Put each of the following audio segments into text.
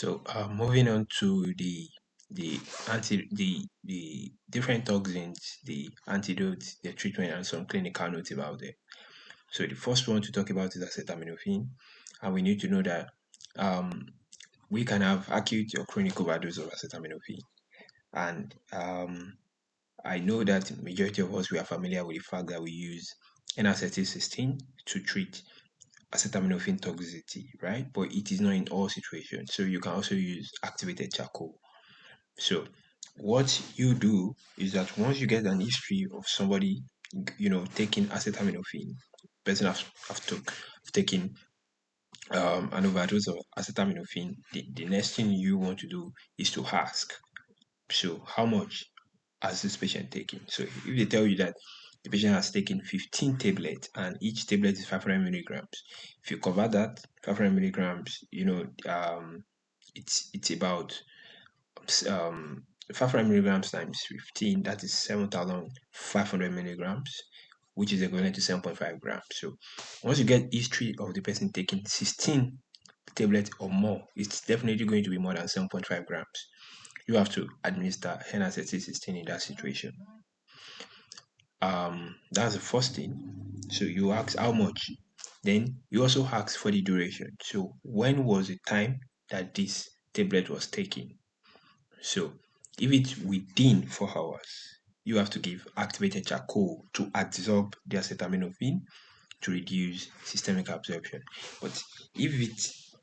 So moving on to the different toxins, the antidotes, the treatment, and some clinical notes about them. So the first one to talk about is acetaminophen, and we need to know that um, we can have acute or chronic overdose of acetaminophen, and I know that majority of us we are familiar with the fact that we use N-acetylcysteine to treat acetaminophen toxicity, right? But it is not in all situations. So you can also use activated charcoal. So what you do is that once you get an history of somebody, taking acetaminophen, person have taken an overdose of acetaminophen, the next thing you want to do is to ask, so how much has this patient taken? So if they tell you that the patient has taken 15 tablets and each tablet is 500 milligrams, if you cover that 500 milligrams, it's about um 500 milligrams times 15, that is 7,500 milligrams, which is equivalent to 7.5 grams. So once you get history of the person taking 16 tablets or more, it's definitely going to be more than 7.5 grams. You have to administer N-acetylcysteine in that situation. That's the first thing. So you ask how much, then you also ask for the duration. So when was the time that this tablet was taken? So if it's within 4 hours, you have to give activated charcoal to absorb the acetaminophen to reduce systemic absorption. But if it's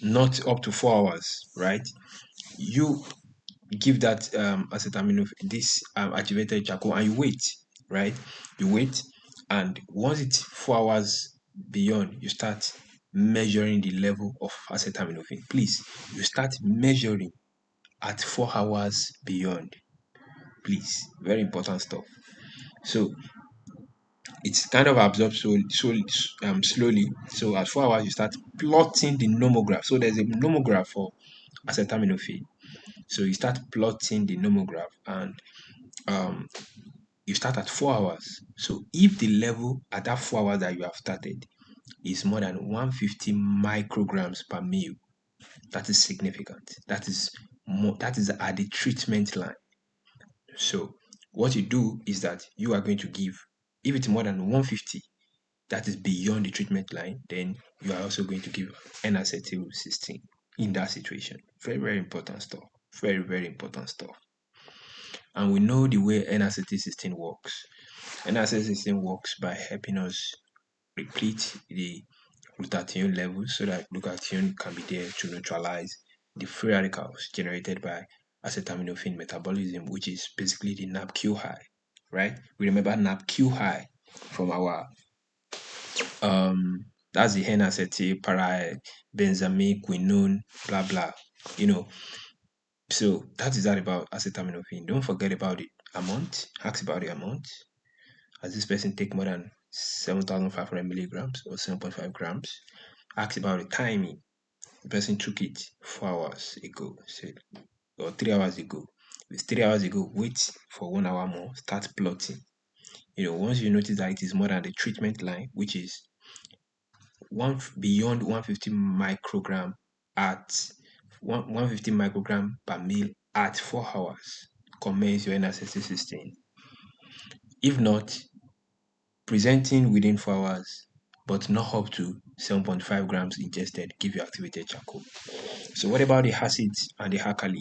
not up to 4 hours, right? You give that acetaminophen, this activated charcoal, and you wait, right? You wait, and once it's 4 hours beyond, you start measuring the level of acetaminophen. Please, you start measuring at 4 hours beyond. Please, very important stuff. So it's kind of absorbed slowly. So at 4 hours, you start plotting the nomograph. So there's a nomograph for acetaminophen. So you start plotting the nomograph, and um, you start at 4 hours. So if the level at that 4 hours that you have started is more than 150 micrograms per mil, that is significant. That is more. That is at the treatment line. So what you do is that you are going to give, if it's more than 150, that is beyond the treatment line, then you are also going to give N-acetylcysteine in that situation. Very, very important stuff. Very, very important stuff. And we know the way N-acetylcysteine works. N-acetylcysteine works by helping us replete the glutathione levels so that glutathione can be there to neutralize the free radicals generated by acetaminophen metabolism, which is basically the NABQ high, right? We remember NABQ high from our that's the N-acetyl para benzamic quinone, blah blah, you know. So that is that about acetaminophen. Don't forget about the amount. Ask about the amount. Has this person take more than 7,500 milligrams or 7.5 grams? Ask about the timing. The person took it 4 hours ago, say, or 3 hours ago. If it's 3 hours ago, wait for 1 hour more, start plotting. Once you notice that it is more than the treatment line, which is beyond 150 microgram at 150 microgram per mil at 4 hours, commence your N-acetylcysteine. If not, presenting within 4 hours, but not up to 7.5 grams ingested, give you activated charcoal. So what about the acids and the alkali?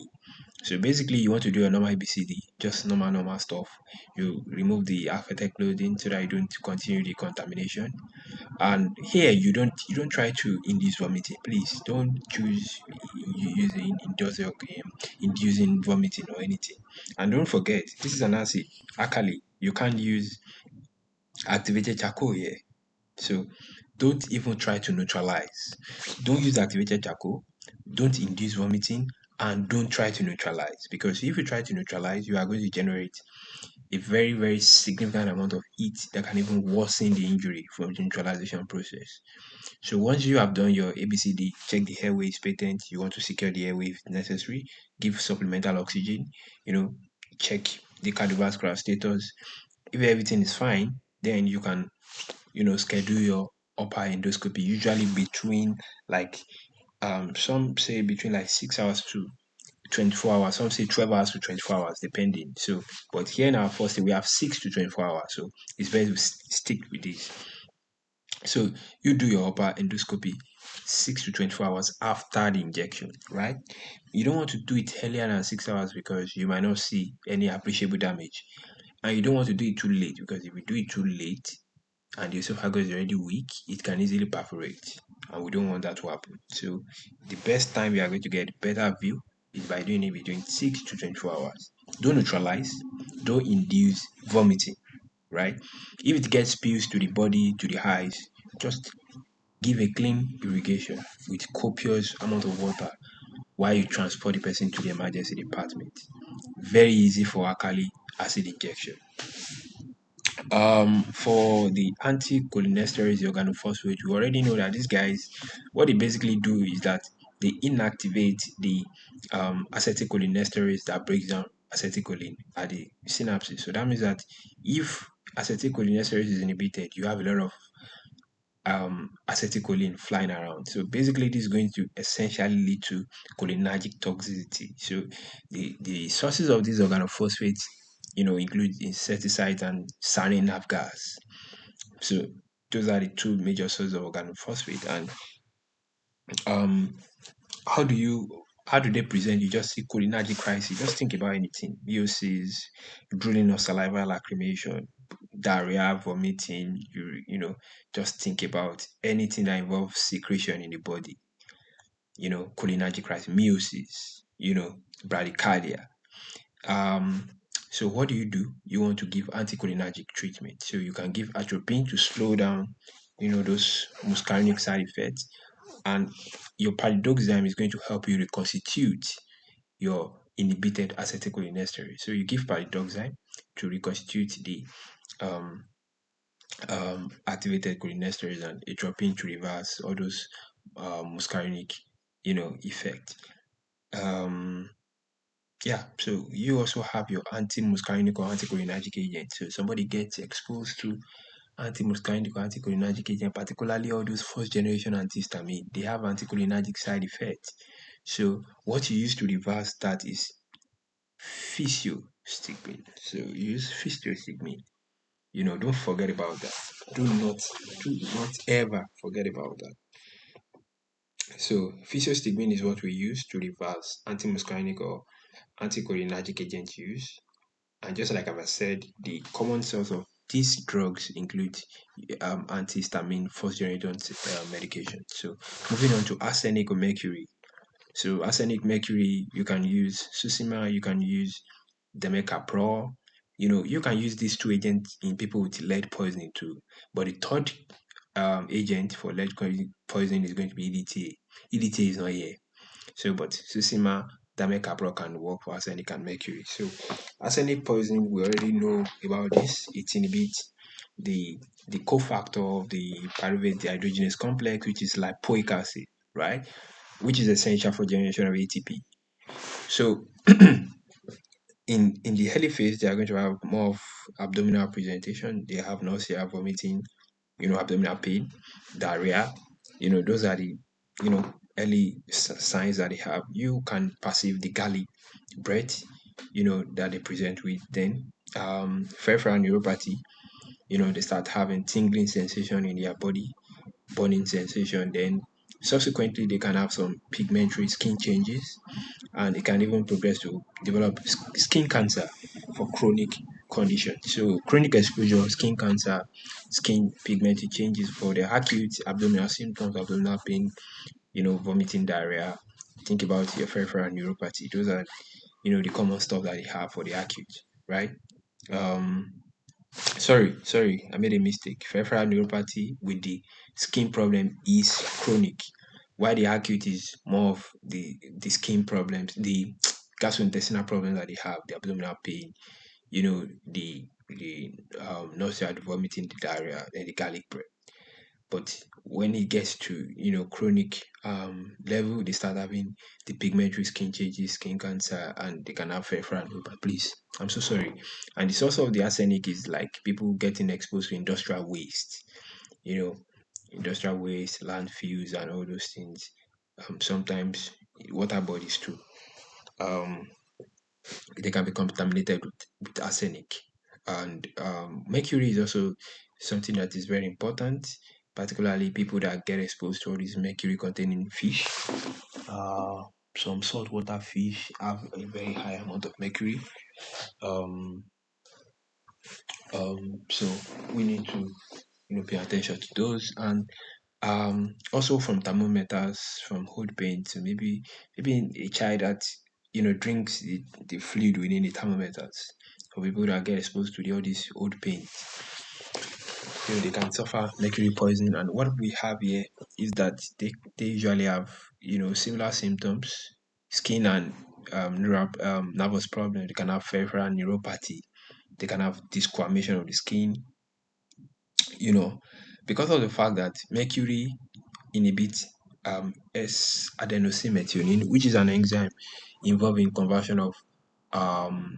So basically, you want to do a normal ABCD, just normal stuff. You remove the affected clothing so that you don't continue the contamination. And here, you don't try to induce vomiting. Please don't choose using inducing vomiting or anything. And don't forget, this is an acid, alkali. You can't use activated charcoal here. So don't even try to neutralize. Don't use activated charcoal. Don't induce vomiting, and don't try to neutralize, because if you try to neutralize, you are going to generate a very, very significant amount of heat that can even worsen the injury from the neutralization process. So once you have done your ABCD, check the airway is patent. You want to secure the airway if necessary. Give supplemental oxygen. Check the cardiovascular status. If everything is fine, then you can schedule your upper endoscopy, usually between like Some say between like 6 hours to 24 hours. Some say 12 hours to 24 hours, depending. So, but here in our first day, we have 6 to 24 hours. So, it's better to stick with this. So, you do your upper endoscopy 6 to 24 hours after the injection, right? You don't want to do it earlier than 6 hours because you might not see any appreciable damage. And you don't want to do it too late because if you do it too late, and the esophagus is already weak, it can easily perforate. And we don't want that to happen. So the best time we are going to get better view is by doing it between 6 to 24 hours. Don't neutralize, don't induce vomiting, right? If it gets spills to the body, to the eyes, just give a clean irrigation with copious amount of water while you transport the person to the emergency department. Very easy for alkali acid injection. For the anticholinesterase organophosphate, you already know that these guys, what they basically do is that they inactivate the acetylcholinesterase that breaks down acetylcholine at the synapses. So that means that if acetylcholinesterase is inhibited, you have a lot of acetylcholine flying around. So basically, this is going to essentially lead to cholinergic toxicity. So the sources of these organophosphates, include insecticides and sarin naphtha gas. So those are the two major sources of organophosphate. And um, how do they present? You just see cholinergic crisis. Just think about anything: VOCs, drooling or saliva lacrimation, diarrhea, vomiting. Just think about anything that involves secretion in the body. Cholinergic crisis, meiosis. Bradycardia. Um, so what do? You want to give anticholinergic treatment. So you can give atropine to slow down, those muscarinic side effects, and your palidoxime is going to help you reconstitute your inhibited acetylcholinesterase. So you give palidoxime to reconstitute the um, activated cholinesterase and atropine to reverse all those muscarinic, effect. Um, Yeah, so you also have your anti-muscarinic or anticholinergic agent. So somebody gets exposed to anti-muscarinic or anticholinergic agent, particularly all those first generation antihistamine, they have anticholinergic side effects. So what you use to reverse that is physiostigmine. So you use physiostigmine. Don't forget about that. Do not ever forget about that. So physiostigmine is what we use to reverse anti-muscarinic or anticholinergic agent use. And just like I've said, the common source of these drugs include antihistamine, first generation medication. So moving on to arsenic or mercury. So arsenic, mercury, you can use Susima, you can use Demercaprol. You can use these two agents in people with lead poisoning too. But the third agent for lead poisoning is going to be EDTA. EDTA is not here. So, but Susima, Damecapro can work for arsenic and mercury. So, arsenic poisoning, we already know about this. It inhibits the the cofactor of the pyruvate dehydrogenase complex, which is lipoic acid, right? Which is essential for generation of ATP. So, in the early phase, they are going to have more of abdominal presentation. They have nausea, vomiting, abdominal pain, diarrhea. Those are the, early signs that they have. You can perceive the galley breath, that they present with. Then, peripheral neuropathy, they start having tingling sensation in their body, burning sensation. Then, subsequently, they can have some pigmentary skin changes, and it can even progress to develop skin cancer for chronic condition. So chronic exposure, skin cancer, skin pigmented changes for the acute abdominal symptoms, abdominal pain, vomiting, diarrhea. Think about your peripheral neuropathy. Those are, the common stuff that they have for the acute, right? Um, sorry, I made a mistake. Peripheral neuropathy with the skin problem is chronic, while the acute is more of the skin problems, the gastrointestinal problems that they have, the abdominal pain, the nausea, the vomiting, the diarrhea, and the garlic breath. But when it gets to chronic level, they start having the pigmentary skin changes, skin cancer, and they can have peripheral neuropathy. Please, I'm so sorry. And the source of the arsenic is like people getting exposed to industrial waste, you know, industrial waste, landfills, and all those things. Sometimes water bodies too. Um, they can be contaminated with arsenic. And mercury is also something that is very important, particularly people that get exposed to all these mercury containing fish. Uh, some saltwater fish have a very high amount of mercury. Um, so we need to pay attention to those. And also from thermometers, from old paint, so maybe a child that drinks the fluid within the thermometers. For people that get exposed to all this old paint, they can suffer mercury poisoning. And what we have here is that they usually have similar symptoms: skin and nervous problem. They can have febrile neuropathy. They can have discoloration of the skin, you know, because of the fact that mercury inhibits S-adenosine methionine, which is an enzyme involved in conversion of um,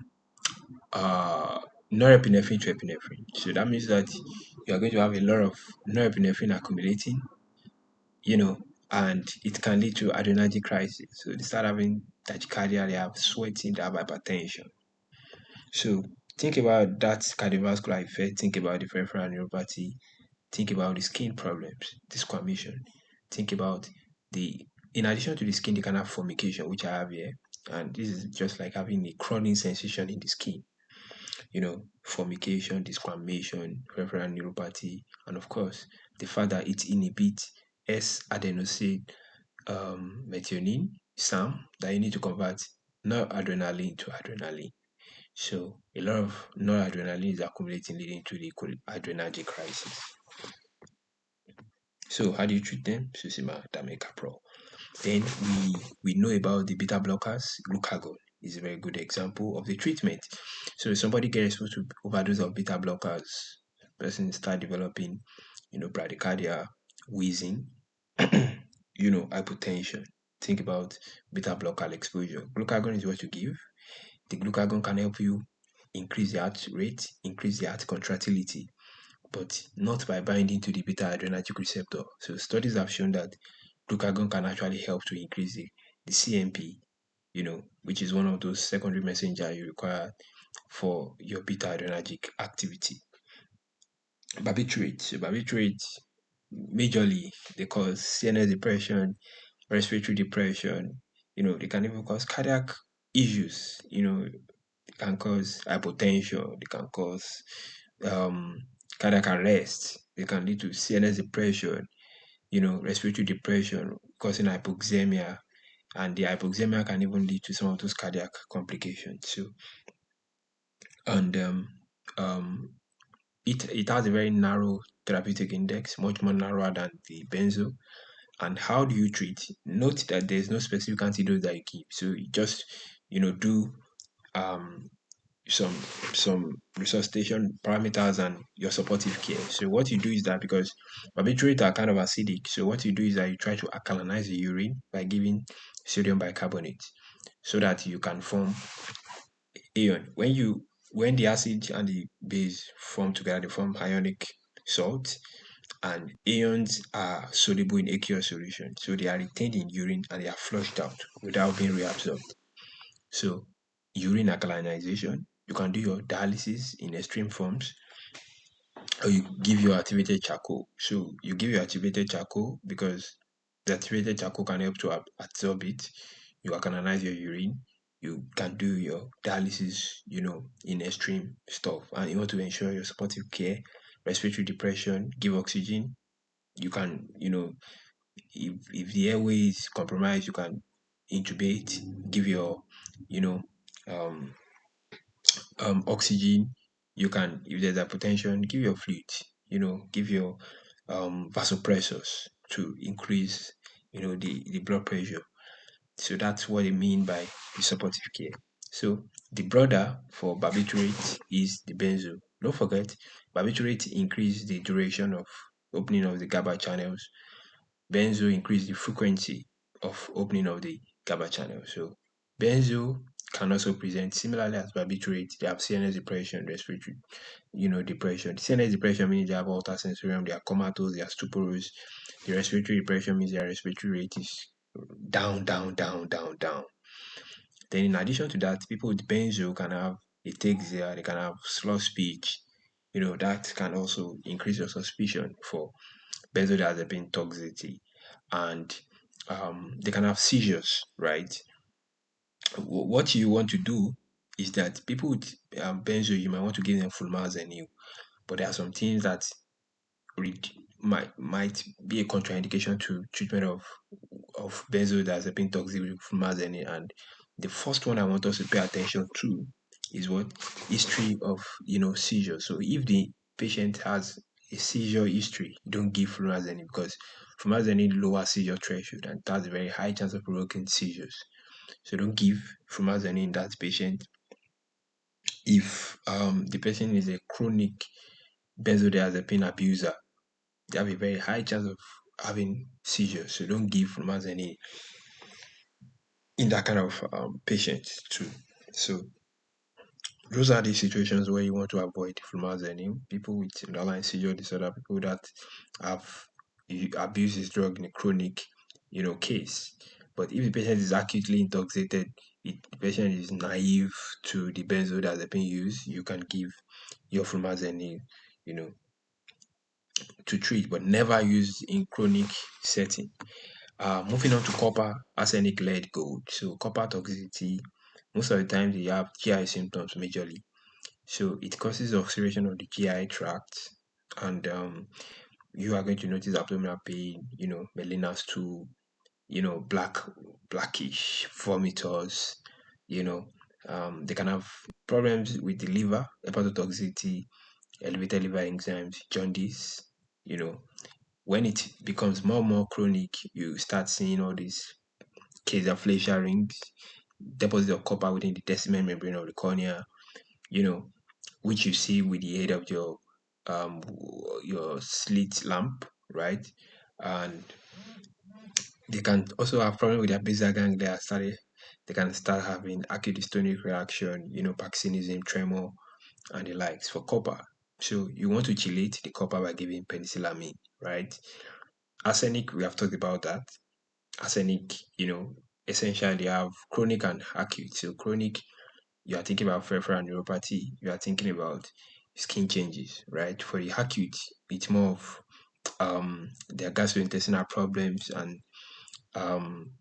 uh, norepinephrine to epinephrine. So that means that you are going to have a lot of norepinephrine accumulating, you know, and it can lead to adrenergic crisis. So they start having tachycardia, they have sweating, they have hypertension. So think about that cardiovascular effect, think about the peripheral neuropathy, think about the skin problems, discoloration. Think about in addition to the skin, they can have formication, which I have here. And this is just like having a crawling sensation in the skin. Formication, discoloration, peripheral neuropathy, and of course, the fact that it inhibits S-adenosine methionine, SAM, that you need to convert noradrenaline to adrenaline. So a lot of noradrenaline is accumulating, leading to the adrenergic crisis. So how do you treat them? Susima Damecapro. Then we know about the beta blockers. Glucagon is a very good example of the treatment. So if somebody gets exposed to overdose of beta blockers, person start developing, bradycardia, wheezing, hypotension. Think about beta blocker exposure. Glucagon is what you give. The glucagon can help you increase the heart rate, increase the heart contractility, but not by binding to the beta adrenergic receptor. So studies have shown that glucagon can actually help to increase the CMP, which is one of those secondary messenger you require for your beta adrenergic activity. Barbiturate. So barbiturate majorly they cause CNS depression, respiratory depression, they can even cause cardiac issues, they can cause hypotension, they can cause um, cardiac arrest, they can lead to CNS depression, respiratory depression, causing hypoxemia, and the hypoxemia can even lead to some of those cardiac complications. So, and um, it has a very narrow therapeutic index, much more narrower than the benzo. And how do you treat? Note that there's no specific antidote that you give. So you just, do um, some some resuscitation parameters and your supportive care. So what you do is that because barbiturates are kind of acidic, so what you do is that you try to alkalinize the urine by giving sodium bicarbonate so that you can form ion. When the acid and the base form together, they form ionic salt, and ions are soluble in aqueous solution. So they are retained in urine and they are flushed out without being reabsorbed. So urine alkalinization, you can do your dialysis in extreme forms, or you give your activated charcoal. So you give your activated charcoal because the activated charcoal can help to absorb it. You alkalinize your urine. You can do your dialysis, in extreme stuff. And you want to ensure your supportive care, respiratory depression, give oxygen. You can, if the airway is compromised, you can intubate, give your, you know, um, oxygen. You can, if there's hypertension, give your fluid, give your vasopressors to increase, the blood pressure. So that's what they mean by the supportive care. So the brother for barbiturate is the benzo. Don't forget, barbiturate increase the duration of opening of the GABA channels. Benzo increase the frequency of opening of the GABA channel. So benzo can also present similarly as barbiturate. They have CNS depression, respiratory, depression. CNS depression means they have altered sensorium, they are comatose, they are stuporous. The respiratory depression means their respiratory rate is down, down, down, down, down. Then in addition to that, people with benzo can have ataxia, they can have slow speech. That can also increase your suspicion for benzodiazepine toxicity. And they can have seizures, right? What you want to do is that people with benzo, you might want to give them flumazenil, but there are some things that might be a contraindication to treatment of benzodiazepine toxic with flumazenil. And the first one I want us to pay attention to is what history of seizure. So if the patient has a seizure history, don't give flumazenil, because flumazenil lower seizure threshold and it has a very high chance of provoking seizures. So don't give flumazenil in that patient. If the patient is a chronic benzodiazepine abuser, they have a very high chance of having seizures. So don't give flumazenil in that kind of patient too. So those are the situations where you want to avoid flumazenil. People with underlying seizure disorder, people that have abused this drug in a chronic, case. But if the patient is acutely intoxicated, the patient is naive to the benzodiazepine use, you can give your flumazenil, you know, to treat, but never use in chronic setting. Moving on to copper, arsenic, lead, gold. So copper toxicity, most of the time they have GI symptoms majorly. So it causes ulceration of the GI tract, and you are going to notice abdominal pain, melena stool, blackish, vomitors, you know. They can have problems with the liver, hepatotoxicity, elevated liver enzymes, jaundice, you know. When it becomes more and more chronic, you start seeing all these casaflasia rings, deposit of copper within the descending membrane of the cornea, you know, which you see with the aid of um your slit lamp, right? And they can also have problem with their basal ganglia. They can start having acute dystonic reaction, parkinsonism, tremor, and the likes for copper. So you want to chelate the copper by giving penicillamine, right? Arsenic, we have talked about that. Arsenic, essentially have chronic and acute. So chronic, you are thinking about peripheral neuropathy, you are thinking about skin changes, right? For the acute, it's more of their gastrointestinal problems and um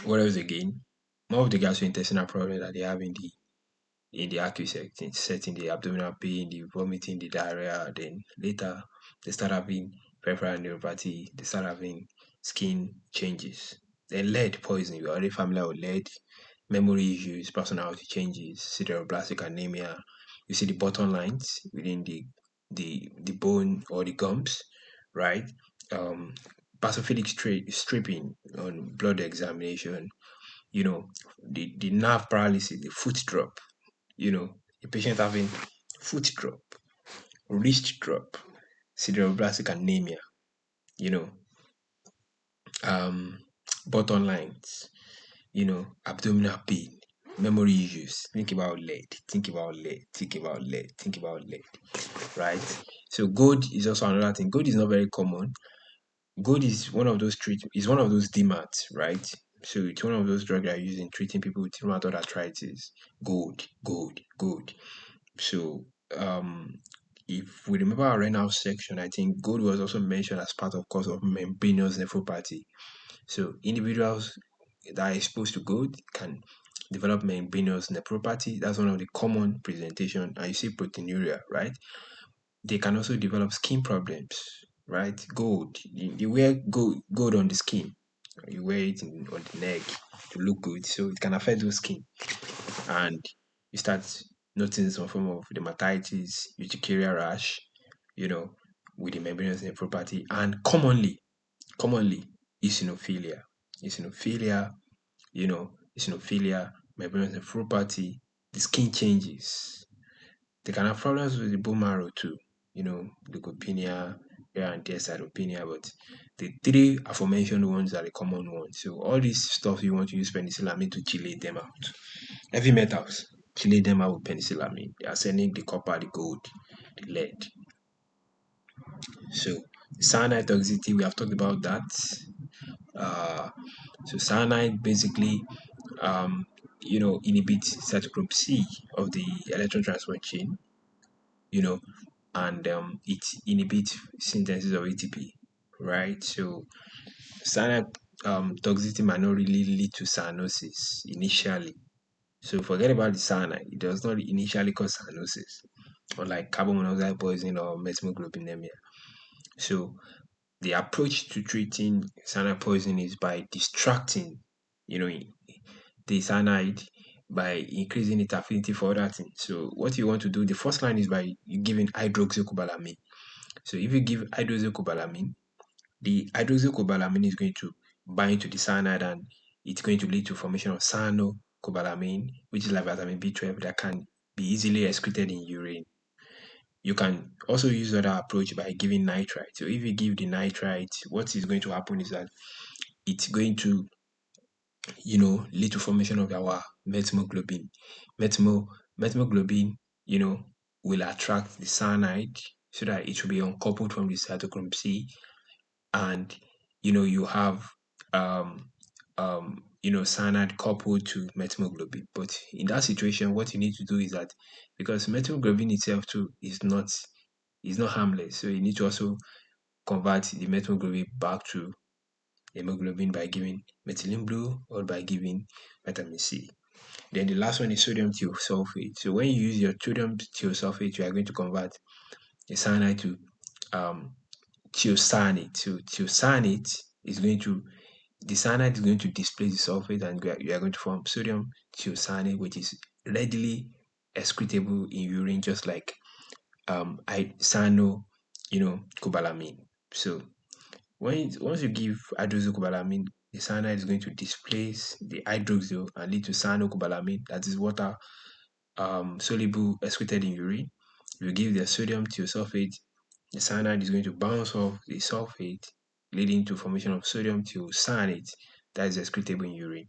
what else again? More of the gastrointestinal problems that they have in the acute setting, the abdominal pain, the vomiting, the diarrhea. Then later they start having peripheral neuropathy, they start having skin changes. Then lead poisoning, we're already familiar with lead, memory issues, personality changes, sideroblastic anemia. You see the bottom lines within the bone or the gums, right? Um, basophilic stripping on blood examination, the nerve paralysis, the foot drop, a patient having foot drop, wrist drop, sideroblastic anemia, you know, um, bottom lines, abdominal pain, memory issues. Think about lead, think about lead, think about lead, think about lead, right? So gold is also another thing. Gold is not very common. Gold is one of those is one of those DMARDs, right? So it's one of those drugs that are used in treating people with rheumatoid arthritis. Gold, gold, gold. So if we remember our renal section, I think gold was also mentioned as part of cause of membranous nephropathy. So individuals that are exposed to gold can develop membranous nephropathy. That's one of the common presentation. And you see proteinuria, right? They can also develop skin problems, right? Gold. You wear gold on the skin. You wear it on the neck to look good. So it can affect your skin. And you start noticing some form of dermatitis, urticaria rash, you know, with the membranous nephropathy. And commonly, eosinophilia. Eosinophilia, membranous nephropathy, the skin changes. They can have problems with the bone marrow too, leukopenia, here and there, cytopenia, but the three aforementioned ones are the common ones. So all this stuff you want to use penicillamine to chelate them out. Heavy metals, chelate them out with penicillamine. The arsenic, the copper, the gold, the lead. So cyanide toxicity, we have talked about that. So cyanide basically inhibits cytochrome C of the electron transport chain, you know, and it inhibits synthesis of ATP, right? So cyanide toxicity might not really lead to cyanosis initially. So forget about the cyanide. It does not initially cause cyanosis, unlike carbon monoxide poisoning or methemoglobinemia. So the approach to treating cyanide poisoning is by distracting, you know, the cyanide by increasing its affinity for other things. So what you want to do, the first line is by giving hydroxycobalamin. So if you give hydroxycobalamin, the hydroxycobalamin is going to bind to the cyanide and it's going to lead to formation of cyanocobalamin, which is like vitamin B12 that can be easily excreted in urine. You can also use other approach by giving nitrite. So if you give the nitrite, what is going to happen is that it's going to, lead to formation of our methemoglobin. Methemoglobin, will attract the cyanide so that it will be uncoupled from the cytochrome C, and you have cyanide coupled to methemoglobin. But in that situation, what you need to do is that, because methemoglobin itself too is not harmless, so you need to also convert the methemoglobin back to hemoglobin by giving methylene blue or by giving vitamin C. Then the last one is sodium thiosulfate. So when you use your sodium thiosulfate, you are going to convert the cyanide to um, thiocyanate. So thiocyanate is going to the cyanide is going to displace the sulfate, and you are going to form sodium thiocyanate, which is readily excretable in urine, just like cyano, cobalamin. So once you give hydroxycobalamin, the cyanide is going to displace the hydroxyl and lead to cyanocobalamin, that is water soluble excreted in urine. If you give the sodium thiosulfate, the cyanide is going to bounce off the sulfate, leading to formation of sodium thiocyanate that is excretable in urine.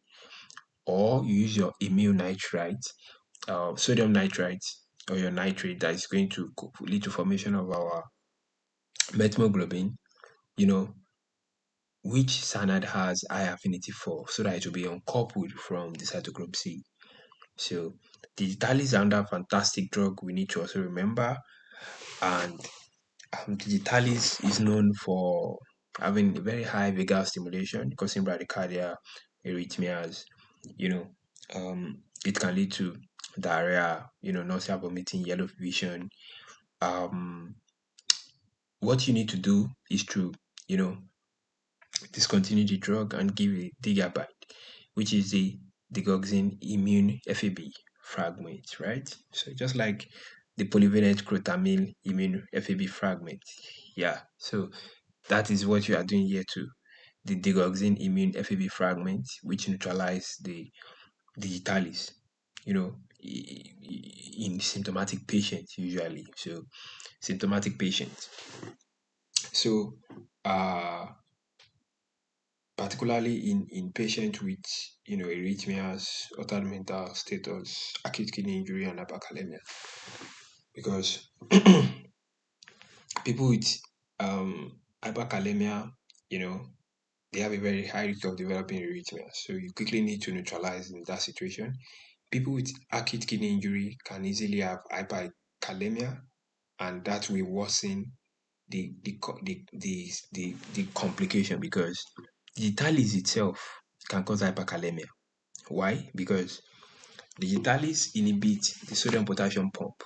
Or you use your amyl nitrite, sodium nitrite, or your nitrate that is going to lead to formation of our methemoglobin, you know, which cyanide has high affinity for, so that it will be uncoupled from the cytochrome C. So digitalis is another fantastic drug we need to also remember, and digitalis is known for having very high vagal stimulation, causing bradycardia, arrhythmias. You know, it can lead to diarrhea, nausea, vomiting, yellow vision. What you need to do is to, you know, discontinue the drug and give a digabyte, which is the digoxin immune FAB fragment, right? So just like the polyvalent crotamine immune FAB fragment. Yeah, so that is what you are doing here too. The digoxin immune FAB fragment, which neutralize the digitalis, in symptomatic patients usually. So symptomatic patients. So particularly in patients with arrhythmias, altered mental status, acute kidney injury, and hyperkalemia, because people with hyperkalemia, you know, they have a very high risk of developing arrhythmia. So you quickly need to neutralize in that situation. People with acute kidney injury can easily have hyperkalemia, and that will worsen the complication, because digitalis itself can cause hyperkalemia. Why? Because digitalis inhibits the sodium potassium pump.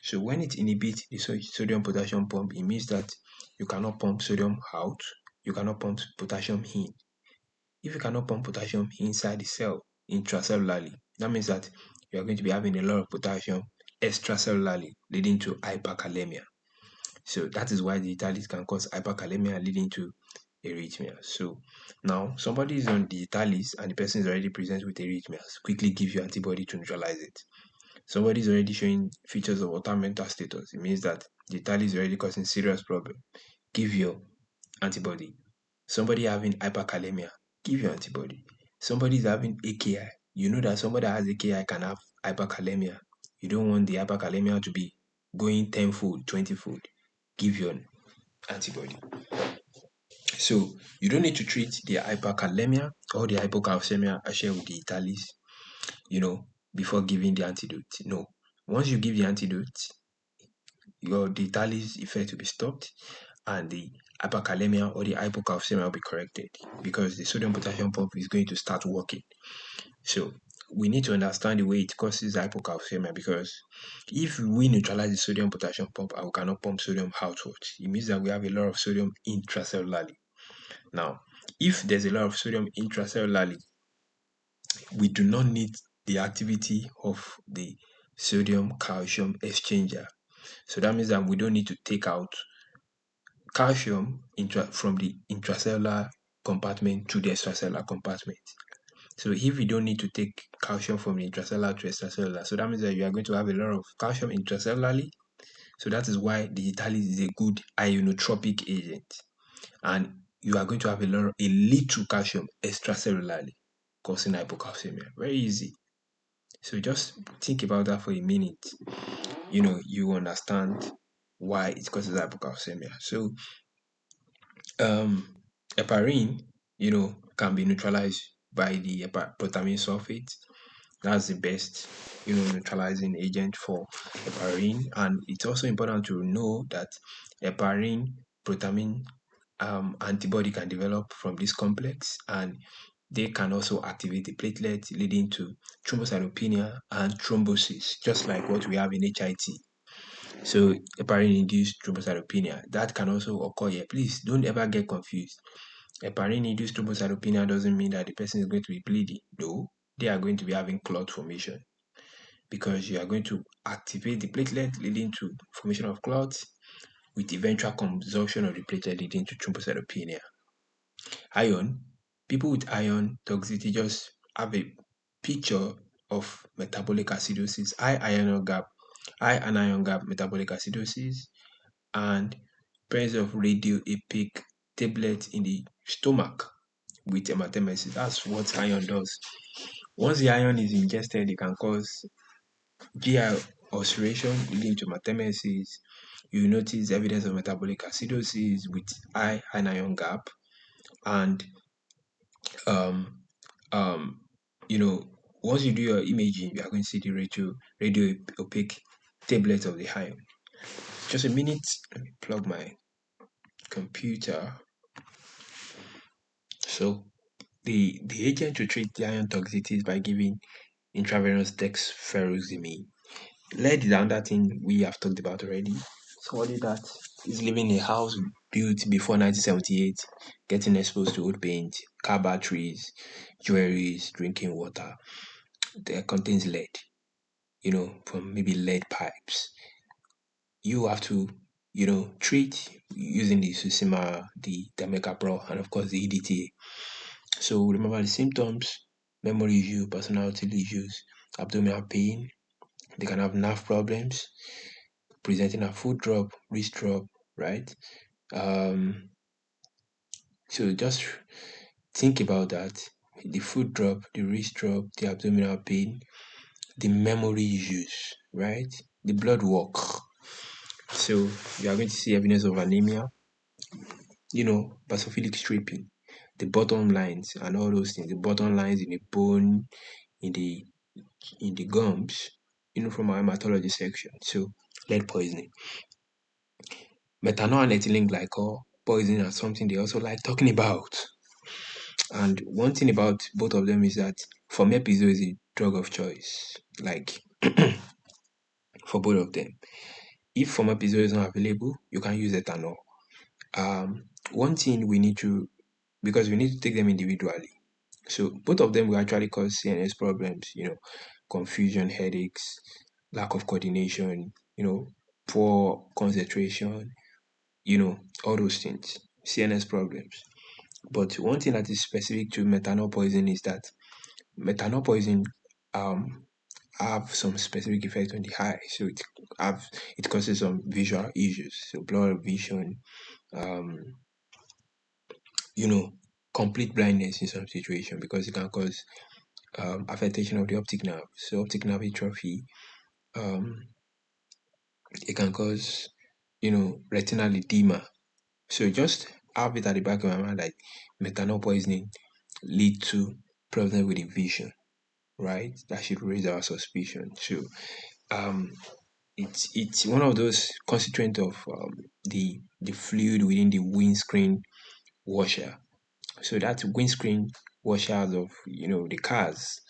So when it inhibits the sodium potassium pump, it means that you cannot pump sodium out, you cannot pump potassium in. If you cannot pump potassium inside the cell intracellularly, that means that you are going to be having a lot of potassium extracellularly, leading to hyperkalemia. So that is why digitalis can cause hyperkalemia, leading to arrhythmia. So now somebody is on digitalis and the person is already present with arrhythmias. Quickly give you antibody to neutralize it. Somebody is already showing features of altered mental status. It means that digitalis is already causing serious problem. Give your antibody. Somebody having hyperkalemia, give your antibody. Somebody is having AKI. You know that somebody that has AKI can have hyperkalemia. You don't want the hyperkalemia to be going 10-fold, 20-fold. Give your antibody. So you don't need to treat the hyperkalemia or the hypocalcemia I share with the Italis, before giving the antidote. No. Once you give the antidote, your the Italis effect will be stopped and the hyperkalemia or the hypocalcemia will be corrected because the sodium potassium pump is going to start working. So we need to understand the way it causes hypocalcemia because if we neutralize the sodium potassium pump and we cannot pump sodium outwards, it means that we have a lot of sodium intracellularly. Now, if there's a lot of sodium intracellularly, we do not need the activity of the sodium calcium exchanger. So that means that we don't need to take out calcium from the intracellular compartment to the extracellular compartment. So if we don't need to take calcium from the intracellular to extracellular, so that means that you are going to have a lot of calcium intracellularly. So that is why digitalis is a good ionotropic agent. And you are going to have a little calcium extracellularly, causing hypocalcemia. Very easy. So just think about that for a minute. You understand why it causes hypocalcemia. So heparin, can be neutralized by the protamine sulfate. That's the best, neutralizing agent for heparin. And it's also important to know that heparin protamine antibody can develop from this complex, and they can also activate the platelet, leading to thrombocytopenia and thrombosis, just like what we have in HIT. So heparin-induced thrombocytopenia, that can also occur here. Please don't ever get confused. Heparin-induced thrombocytopenia doesn't mean that the person is going to be bleeding. No, they are going to be having clot formation because you are going to activate the platelet, leading to formation of clots with eventual consumption of the platelet, leading to thrombocytopenia. Iron, people with iron toxicity just have a picture of metabolic acidosis, high anion gap metabolic acidosis, and presence of radioepic tablet in the stomach with hematemesis. That's what iron does. Once the iron is ingested, it can cause GI ulceration leading to hematemesis. You notice evidence of metabolic acidosis with high anion gap, and um, um, once you do your imaging, you are going to see the radio opaque tablet of the iron. Just a minute, let me plug my computer. So the agent to treat the iron toxicity is by giving intravenous dexferrozimine. Lead is another thing we have talked about already. Somebody that is living in a house built before 1978, getting exposed to old paint, car batteries, jewelries, drinking water, that contains lead, from maybe lead pipes. You have to, treat using the Susima, the Damecapro, and of course the EDTA. So remember the symptoms: memory issues, personality issues, abdominal pain. They can have nerve problems, presenting a foot drop, wrist drop, right? Um, so just think about that. The foot drop, the wrist drop, the abdominal pain, the memory issues, right? The blood work. So you are going to see evidence of anemia, basophilic stripping, the bottom lines and all those things, the bottom lines in the bone, in the gums, from our hematology section. So lead poisoning. Methanol and ethylene glycol poisoning are something they also like talking about. And one thing about both of them is that fomepizole is a drug of choice, like for both of them. If fomepizole is not available, you can use ethanol. One thing we need to, because we need to take them individually. So both of them will actually cause CNS problems, confusion, headaches, lack of coordination, poor concentration, all those things, CNS problems. But one thing that is specific to methanol poisoning is that methanol poisoning have some specific effect on the eye. So it causes some visual issues, so blurred vision, um, complete blindness in some situation because it can cause affectation of the optic nerve. So optic nerve atrophy, it can cause, retinal edema. So just have it at the back of my mind like methanol poisoning lead to problem with the vision, right? That should raise our suspicion. So um it's one of those constituent of the fluid within the windscreen washer. So that windscreen washers of the cars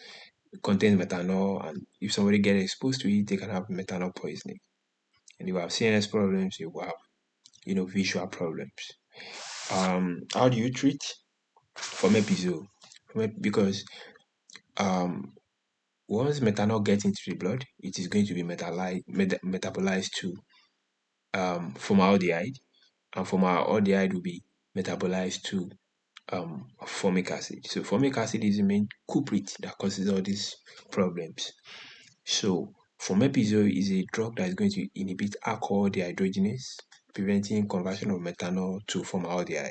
contains methanol, and if somebody get exposed to it, they can have methanol poisoning. And you have CNS problems, you will have visual problems. How do you treat fomepizole? Because um once methanol gets into the blood, it is going to be metabolized to formaldehyde, and formaldehyde will be metabolized to formic acid. So formic acid is the main culprit that causes all these problems. So fomepizole is a drug that is going to inhibit alcohol dehydrogenase, preventing conversion of methanol to formaldehyde,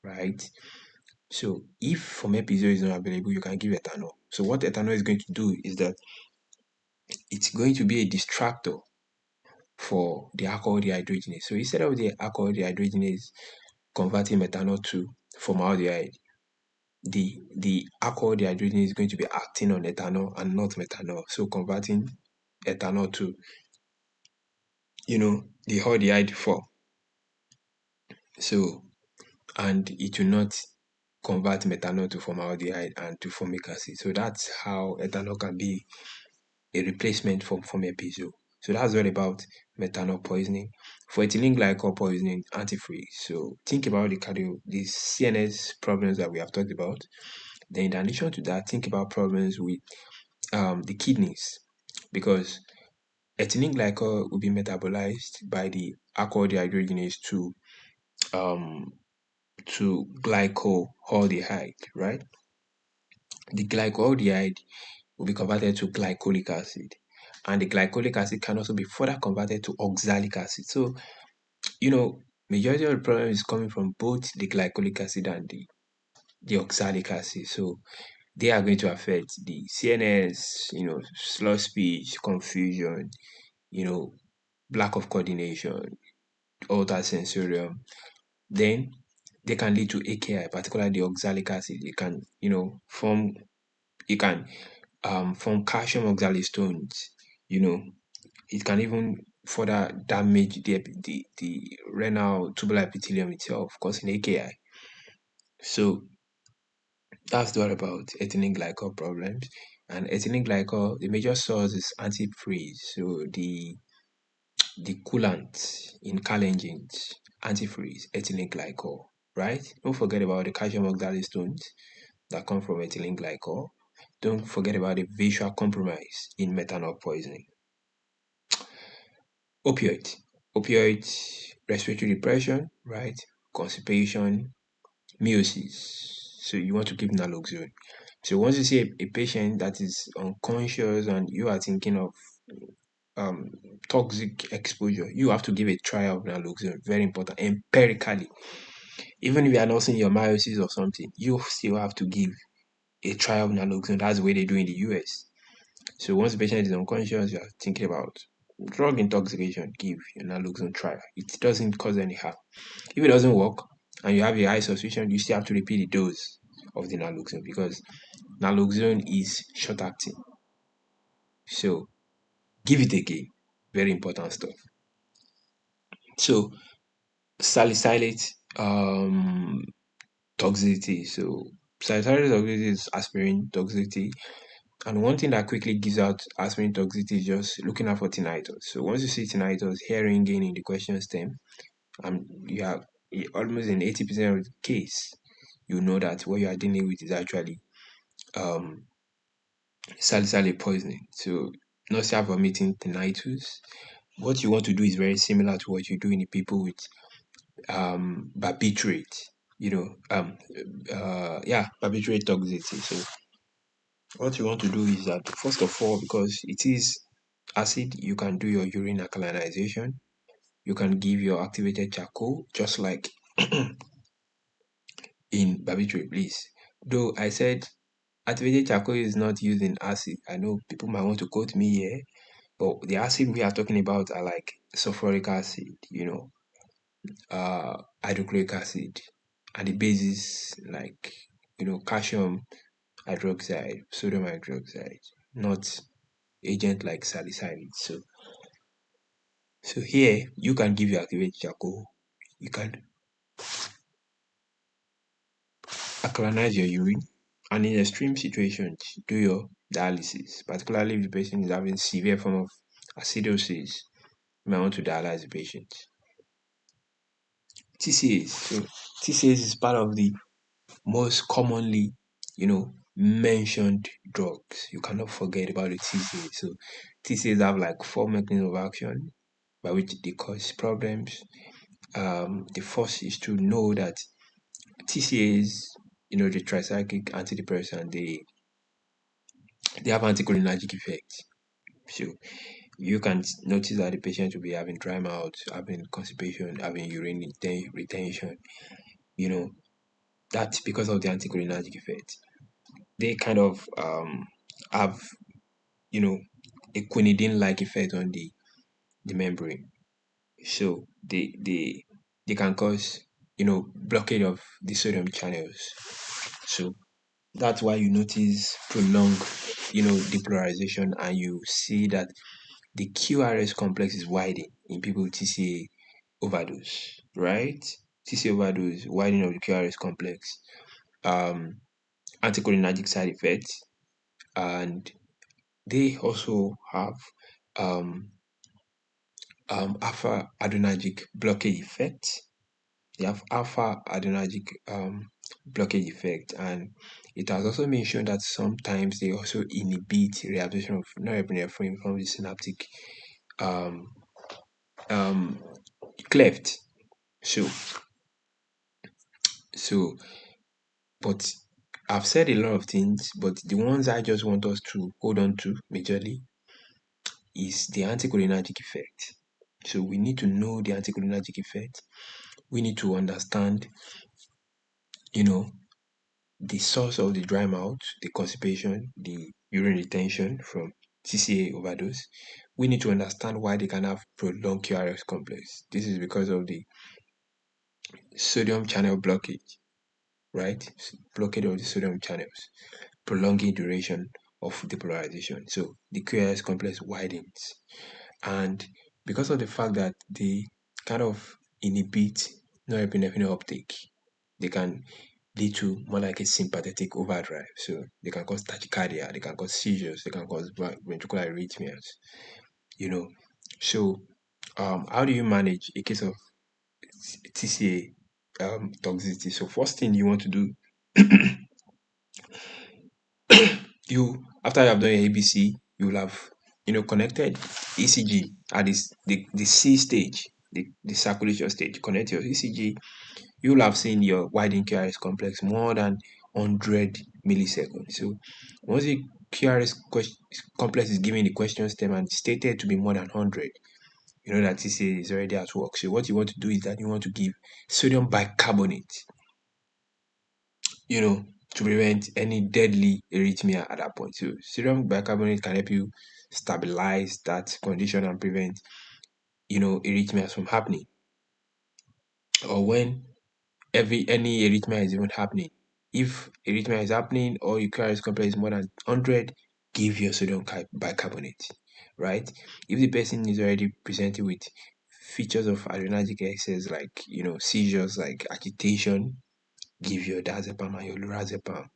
right? So if fomepizole is not available, you can give ethanol. So what ethanol is going to do is that it's going to be a distractor for the alcohol dehydrogenase. So instead of the alcohol dehydrogenase converting methanol to formaldehyde, the alcohol dehydrogenase is going to be acting on ethanol and not methanol. So converting ethanol to the aldehyde form. So and it will not convert methanol to formaldehyde and to formic acid. So that's how ethanol can be a replacement for fomepizole. So that's all about methanol poisoning. For ethylene glycol poisoning, antifreeze. So think about the CNS problems that we have talked about. Then in addition to that, think about problems with the kidneys, because ethylene glycol will be metabolized by the alcohol dehydrogenase um, to glycoaldehyde, right? The glycoaldehyde will be converted to glycolic acid, and the glycolic acid can also be further converted to oxalic acid. So, majority of the problem is coming from both the glycolic acid and the oxalic acid. So, they are going to affect the CNS, slow speech, confusion, lack of coordination, altered sensorium. Then they can lead to AKI, particularly the oxalic acid. It can form calcium oxalate stones. It can even further damage the renal tubular epithelium itself, causing AKI. So that's all about ethylene glycol problems. And ethylene glycol, the major source is antifreeze. So the coolant in car engines, antifreeze, ethylene glycol, right? Don't forget about the calcium oxalate stones that come from ethylene glycol. Don't forget about the visual compromise in methanol poisoning. Opioid, respiratory depression, right? Constipation, meiosis. So you want to give naloxone. So once you see a patient that is unconscious and you are thinking of um, toxic exposure, you have to give a trial of naloxone. Very important. Empirically, even if you are not seeing your meiosis or something, you still have to give a trial of naloxone. That's the way they do in the US. So once the patient is unconscious, you are thinking about drug intoxication, give your naloxone trial. It doesn't cause any harm. If it doesn't work and you have a high suspicion, you still have to repeat the dose of the naloxone, because naloxone is short acting. So give it again. Very important stuff. So salicylate toxicity. So salicylate toxicity is aspirin toxicity. And one thing that quickly gives out aspirin toxicity is just looking out for tinnitus. So once you see tinnitus, hearing gain in the question stem, you have almost in 80% of the case, you know that what you are dealing with is actually um, salicylate poisoning. So nausea, vomiting, tinnitus. What you want to do is very similar to what you do in the people with barbiturate. Barbiturate toxicity. So what you want to do is that first of all, because it is acid, you can do your urine alkalinization. You can give your activated charcoal, just like in barbiturate, please. Though I said activated charcoal is not used in acid. I know people might want to quote me here, but the acid we are talking about are like sulfuric acid, hydrochloric acid, and the bases like calcium hydroxide, sodium hydroxide, not agent like salicylic. So here you can give your activated charcoal. You can alkalinize your urine, and in extreme situations, do your dialysis. Particularly if the patient is having severe form of acidosis, you might want to dialyze the patient. TCAs. So TCAs is part of the most commonly, mentioned drugs. You cannot forget about the TCAs. So TCAs have like four mechanisms of action by which they cause problems. The first is to know that TCAs, the tricyclic antidepressant, they have anticholinergic effect. So you can notice that the patient will be having dry mouth, having constipation, having urine retention. You know, that's because of the anticholinergic effect. They kind of have, you know, a quinidine-like effect on the membrane. So they can cause, blockade of the sodium channels. So that's why you notice prolonged, depolarization, and you see that the QRS complex is widening in people with TCA overdose, right? TCA overdose, widening of the QRS complex, um, anticholinergic side effects, and they also have um, alpha adrenergic blockade effect. They have alpha adrenergic blockage effect, and it has also been shown that sometimes they also inhibit reabsorption of norepinephrine from the synaptic um, um, cleft. So, so, but I've said a lot of things, but the ones I just want us to hold on to majorly is the anticholinergic effect. So we need to know the anticholinergic effect. We need to understand, you know, the source of the dry mouth, the constipation, the urine retention from TCA overdose. We need to understand why they can have prolonged QRS complex. This is because of the sodium channel blockage, right? Blockade of the sodium channels, prolonging duration of depolarization. So the QRS complex widens. And because of the fact that they kind of inhibit norepinephrine uptake, they can lead to more like a sympathetic overdrive. So they can cause tachycardia, they can cause seizures, they can cause ventricular arrhythmias, you know. So how do you manage a case of TCA toxicity? So first thing you want to do, you after you have done your ABC, you will have connected ECG at the C stage, the circulation stage. Connect your ECG. You will have seen your widening QRS complex more than 100 milliseconds. So once the QRS complex is given the question stem and stated to be more than 100, you know that TCA is already at work. So what you want to do is that you want to give sodium bicarbonate, to prevent any deadly arrhythmia at that point. So sodium bicarbonate can help you stabilize that condition and prevent, arrhythmias from happening. Or when any arrhythmia is even happening. If arrhythmia is happening or your QRS complex is more than 100, give your sodium bicarbonate, right? If the person is already presenting with features of adrenergic excess like, seizures like agitation, give your diazepam and your lorazepam,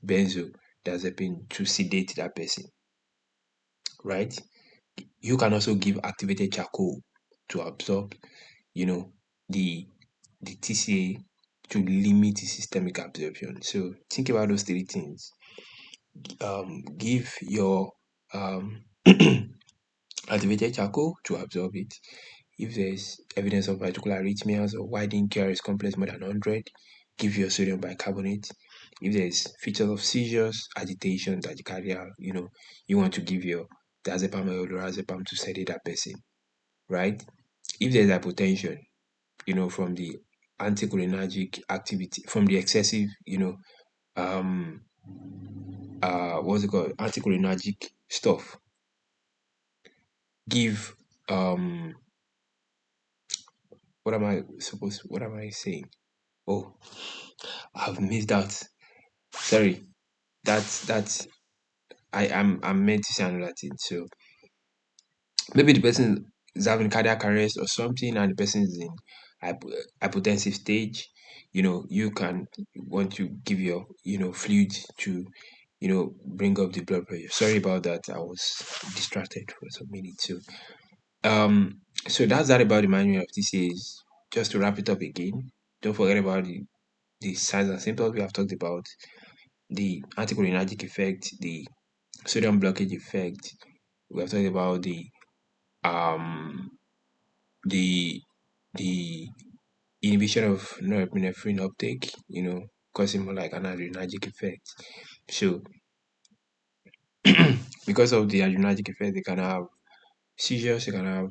benzodiazepine to sedate that person, right? You can also give activated charcoal to absorb, the TCA to limit the systemic absorption. So think about those three things. Give your activated charcoal to absorb it. If there's evidence of particular arrhythmias or widening QRS complex more than 100, give your sodium bicarbonate. If there's features of seizures, agitation, tachycardia, you want to give your diazepam or lorazepam to sedate that person, right? If there's hypotension, from the anticholinergic activity, from the excessive, um, what's it called, anticholinergic stuff, give what am I saying? Oh, I've missed out. Sorry. That's I'm meant to say another thing. So maybe the person is having cardiac arrest or something, and the person is in hypotensive stage. You can want to give your fluid to bring up the blood pressure. Sorry about that. I was distracted for some minutes. So that's that about the manual of TCAs. Just to wrap it up again, don't forget about the signs and symptoms we have talked about, the anticholinergic effect, the sodium blockage effect. We have talked about um the the inhibition of norepinephrine uptake, causing more like an adrenergic effect. So because of the adrenergic effect, they can have seizures, they can have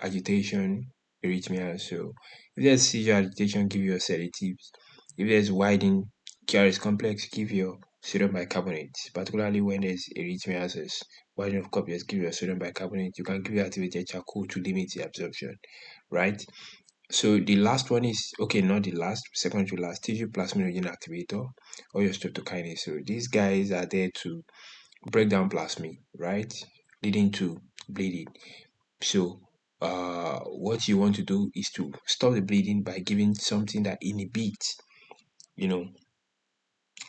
agitation, arrhythmia. So if there's seizure agitation, give your sedatives. If there's widening QRS complex, give your sodium bicarbonate. Particularly when there's arrhythmias, there's widening of copiers, give your sodium bicarbonate. You can give your activated charcoal to limit the absorption, right? So the last one is okay, not the last, second to last, tissue plasminogen activator or your streptokinase. So these guys are there to break down plasmin, right? Leading to bleeding. So what you want to do is to stop the bleeding by giving something that inhibits, you know,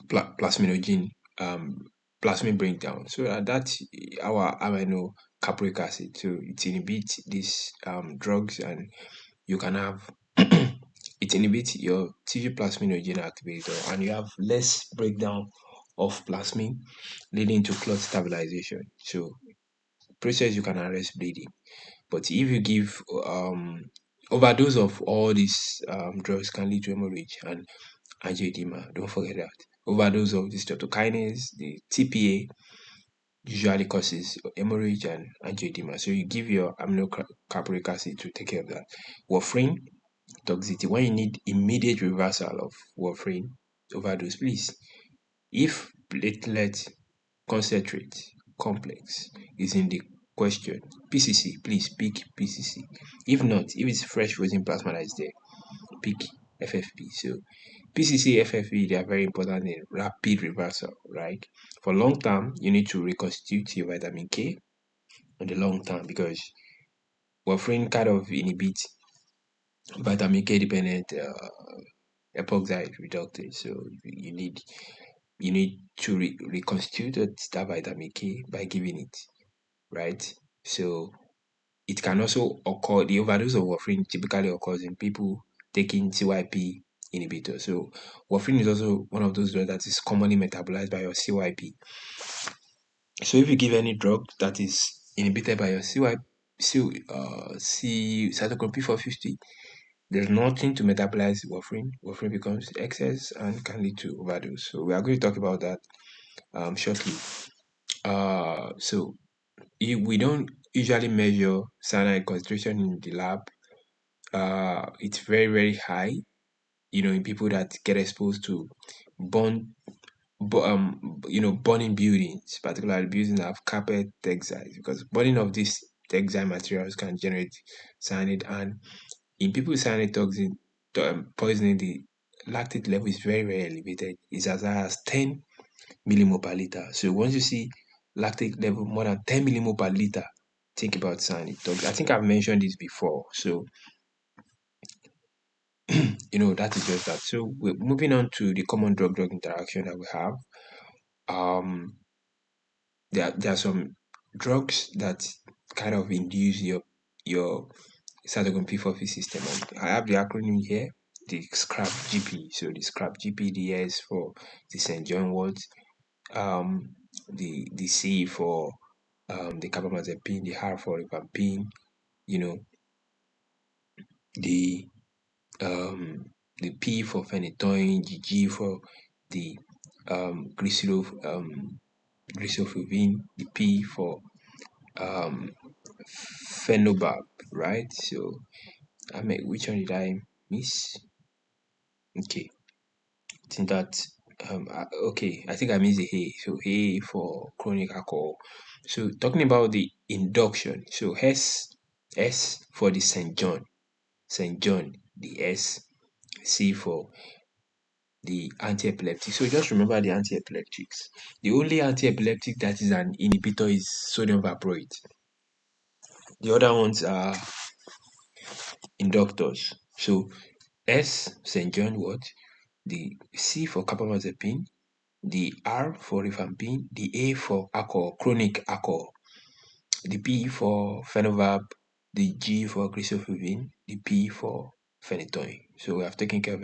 plasminogen, plasmin breakdown. So that's our amino capric acid. So it inhibits these drugs, and you can have it inhibits your tissue plasminogen activator, and you have less breakdown of plasmin, leading to clot stabilization. So process you can arrest bleeding. But if you give overdose of all these drugs can lead to hemorrhage and angioedema. Don't forget that. Overdose of the streptokinase, the TPA, usually causes hemorrhage and angioedema. So you give your aminocapric acid to take care of that. Warfarin, toxicity. When you need immediate reversal of warfarin overdose, please. If platelet concentrate complex is in the question, PCC, please pick PCC. If not, if it's fresh frozen plasma that is there, pick FFP. So PCC, FFP, they are very important in rapid reversal, right? For long term, you need to reconstitute your vitamin K on the long term because warfarin kind of inhibits vitamin K dependent epoxide reductase. So you need to reconstitute that vitamin K by giving it, right? So it can also occur, the overdose of warfarin typically occurs in people taking CYP inhibitor. So warfarin is also one of those drugs that is commonly metabolized by your CYP. So if you give any drug that is inhibited by your cytochrome P450, there's nothing to metabolize warfarin. Warfarin becomes excess and can lead to overdose. So we are going to talk about that shortly. So we don't usually measure cyanide concentration in the lab. It's very, very high, in people that get exposed to burn, burning buildings, particularly buildings that have carpet textiles, because burning of these textile materials can generate cyanide. And in people with cyanide toxin poisoning, the lactate level is very, very elevated. It's as high as 10 millimole per liter. So once you see lactate level more than 10 millimole per liter, think about cyanide toxin. I think I've mentioned this before. So that is just that. So we're moving on to the common drug-drug interaction that we have. There are some drugs that kind of induce your cytochrome P450 system. And I have the acronym here, the SCRAP GP. So the SCRAP GP, the S for the St. John wort, the C for the carbamazepine, the R for rifampin, you know, the um, the P for phenytoin, the G for the glycylphosphine, the P for um, phenobab, right? So I mean, which one did I miss? Okay, I think that okay, I think I missed the A. So A for chronic alcohol. So talking about the induction, so S for the St. John. St. John, the S. C for the anti-epileptic. So just remember the anti-epileptics. The only anti-epileptic that is an inhibitor is sodium valproate. The other ones are inductors. So S, St. John what? The C for carbamazepine, the R for rifampin, the A for alcohol, chronic alcohol, the P for phenobarb, the G for crisaforvin, the P for phenytoin. So we have taken care of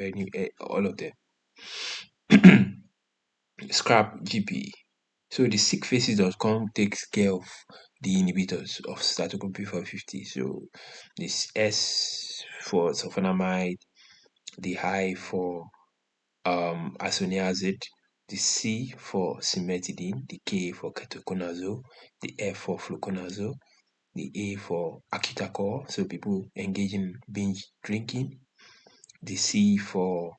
all of them. Scrap GP. So the sickfaces.com takes care of the inhibitors of cytochrome P450. So this S for sulfonamide, the I for isoniazid, the C for cimetidine, the K for ketoconazole, the F for fluconazole, the A for acute alcohol, so people engage in binge drinking, the C for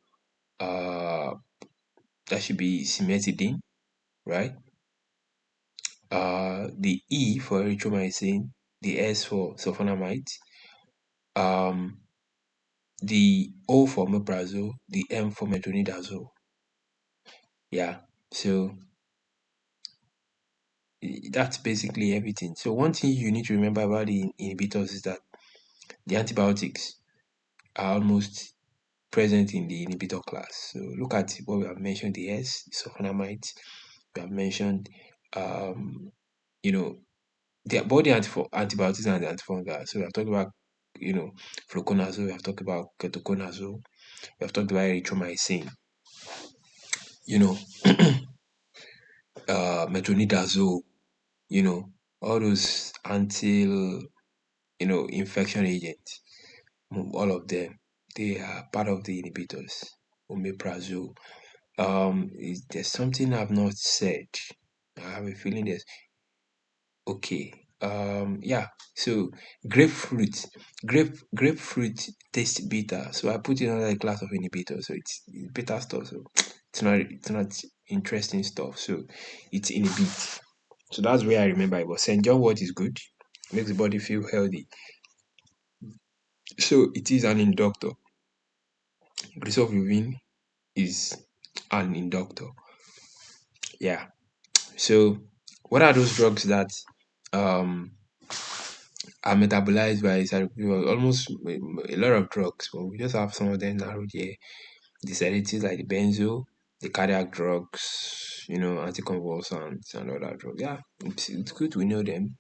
that should be cimetidine, right? The E for erythromycin, the S for sulfonamide, um, the O for omeprazole, the M for metronidazole. Yeah, so that's basically everything. So one thing you need to remember about the inhibitors is that the antibiotics are almost present in the inhibitor class. So look at what we have mentioned: the S, sulfonamide. We have mentioned, you know, both the antibiotics and the antifungal. So we have talked about, fluconazole. We have talked about ketoconazole. We have talked about erythromycin. You know, metronidazole. All those infection agents. All of them, they are part of the inhibitors. Omeprazole. There's something I've not said. I have a feeling there's okay. Yeah. So grapefruit tastes bitter. So I put it under a class of inhibitor. So it's bitter stuff. So it's not interesting stuff. So it's inhibit. So that's where I remember it was. St. John wort is good. Makes the body feel healthy. So it is an inductor. Grisofulvin is an inductor. Yeah. So what are those drugs that um are metabolized by almost a lot of drugs, but we just have some of them narrowed here. The sedatives like the benzo, the cardiac drugs, anticonvulsants and other drugs. Yeah, it's good we know them.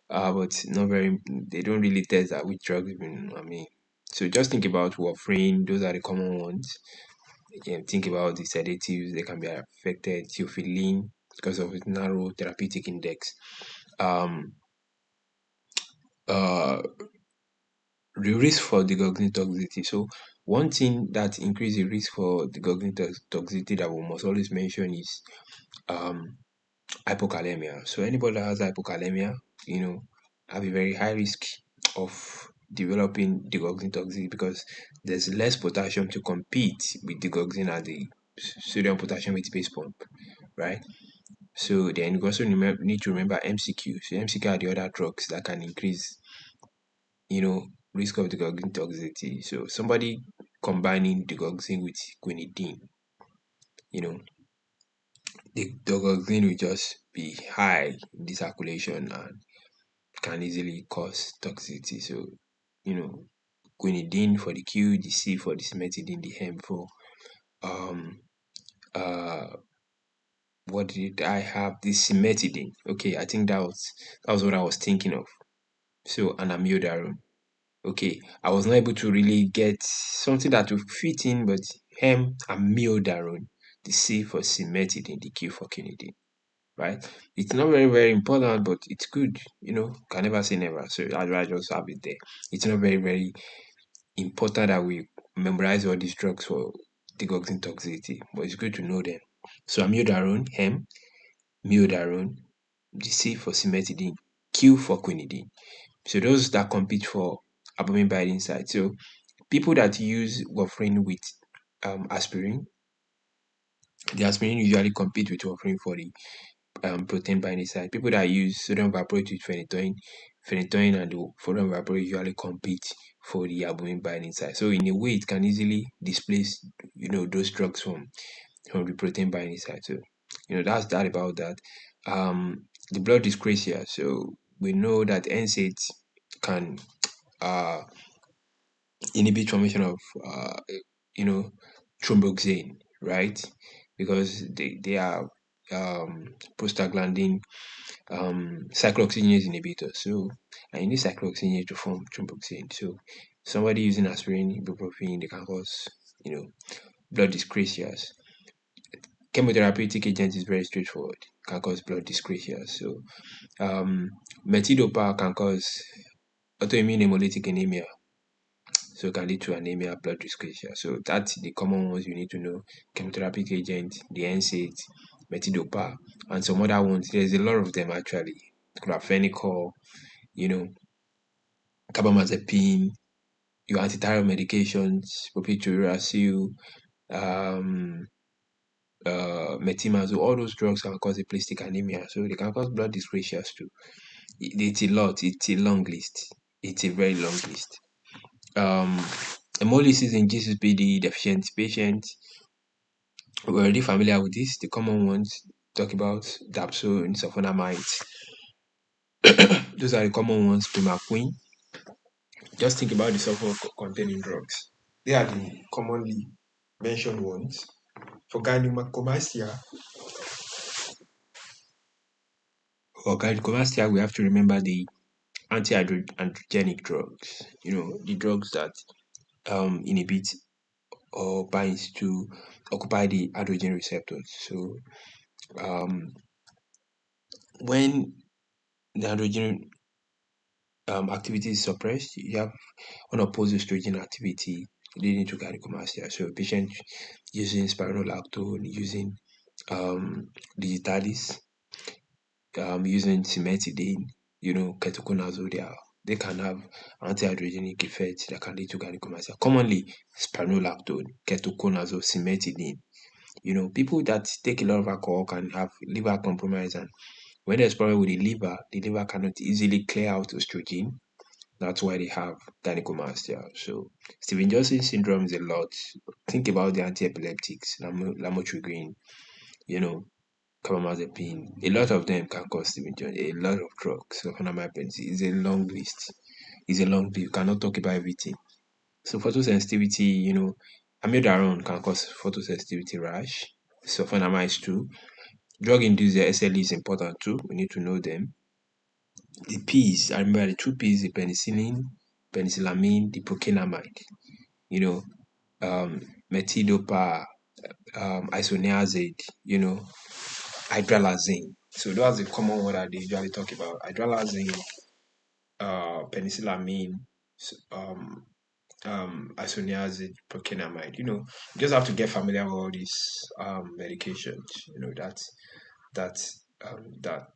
But not very. They don't really test that which drugs. So just think about warfarin. Those are the common ones. You can think about the sedatives. They can be affected. Theophylline because of its narrow therapeutic index. Um. Uh. The risk for degauxing toxicity. So one thing that increases the risk for degauxing toxicity that we must always mention is um hypokalemia. So anybody that has hypokalemia, have a very high risk of developing degauxing toxicity because there's less potassium to compete with degauxing at the sodium potassium with base pump, right? So then you also need to remember MCQ. So MCQ are the other drugs that can increase, risk of degauxing toxicity. So somebody combining degauxing with quinidine, you know, the degauxing will just be high in the circulation and can easily cause toxicity. So, quinidine for the Q, the C for the cimetidine, the M for um uh what did I have? The cimetidine. Okay, I think that was what I was thinking of. So an amiodarone. Okay, I was not able to really get something that would fit in, but M amiodarone, the C for cimetidine, the Q for quinidine, right? It's not very, very important, but it's good, can never say never. So I just have it there. It's not very, very important that we memorize all these drugs for degauxing toxicity, but it's good to know them. So amiodarone, M, miodarone, the C for cimetidine, Q for quinidine. So those that compete for albumin binding site. So people that use warfarin with aspirin, the aspirin usually compete with warfarin for the protein binding site. People that use sodium valproate with phenytoin phenytoin and the foreign vapor usually compete for the albumin binding site. So in a way, it can easily displace, those drugs from the protein binding site. So, that's that about that. The blood dyscrasia. So we know that NSAIDs can uh inhibit formation of you know thromboxane, right? Because they are prostaglandin cyclooxygenase inhibitors. So I need cyclooxygenase to form thromboxane. So somebody using aspirin, ibuprofen, they can cause blood dyscrasias. Chemotherapeutic agent is very straightforward. Can cause blood dyscrasias. So metidopa can cause autoimmune hemolytic anemia. So it can lead to anemia, blood dyscrasia. So that's the common ones you need to know. Chemotherapeutic agent, the NSAID, metidopa, and some other ones. There's a lot of them actually. Chlorphenicol, you know, carbamazepine, your antiviral medications, propyltrasil, um, metimazole, all those drugs can cause aplastic anemia. So they can cause blood dyscrasias too. It's a lot. It's a long list. It's a very long list. Um, Hemolysis in GCPD deficient patients. We're already familiar with this. The common ones talk about dapsone, sulfonamide. Those are the common ones. Primaquine. Just think about the sulfur containing drugs. They are the commonly mentioned ones. For gynecomastia, we have to remember the anti-androgenic drugs. The drugs that inhibit or binds to occupy the androgen receptors. So when the androgen activity is suppressed, you have unopposed estrogen activity leading to gynecomastia. So patient using spironolactone, using digitalis, using cimetidine, ketoconazole, they can have anti-androgenic effects that can lead to gynecomastia. Commonly, spironolactone, ketoconazole, cimetidine. People that take a lot of alcohol can have liver compromise, and when there's problem with the liver cannot easily clear out estrogen. That's why they have gynecomastia. So Steven Johnson syndrome is a lot. Think about the anti-epileptics, lamotrigine, you know, carbamazepine. A lot of them can cause Steven Johnson. A lot of drugs. So is a long list. It's a long list. You cannot talk about everything. So photosensitivity, amiodarone can cause photosensitivity rash. Sulfonamides too. Drug-induced SLE is important too. We need to know them. The P's, I remember the two P's, the penicillin, penicillamine, the procainamide, you know, metidopa, isoniazid, hydralazine. So that's the common one that they usually talk about. Hydralazine, penicillamine, um, isoniazid, procainamide. You just have to get familiar with all these medications. That's that.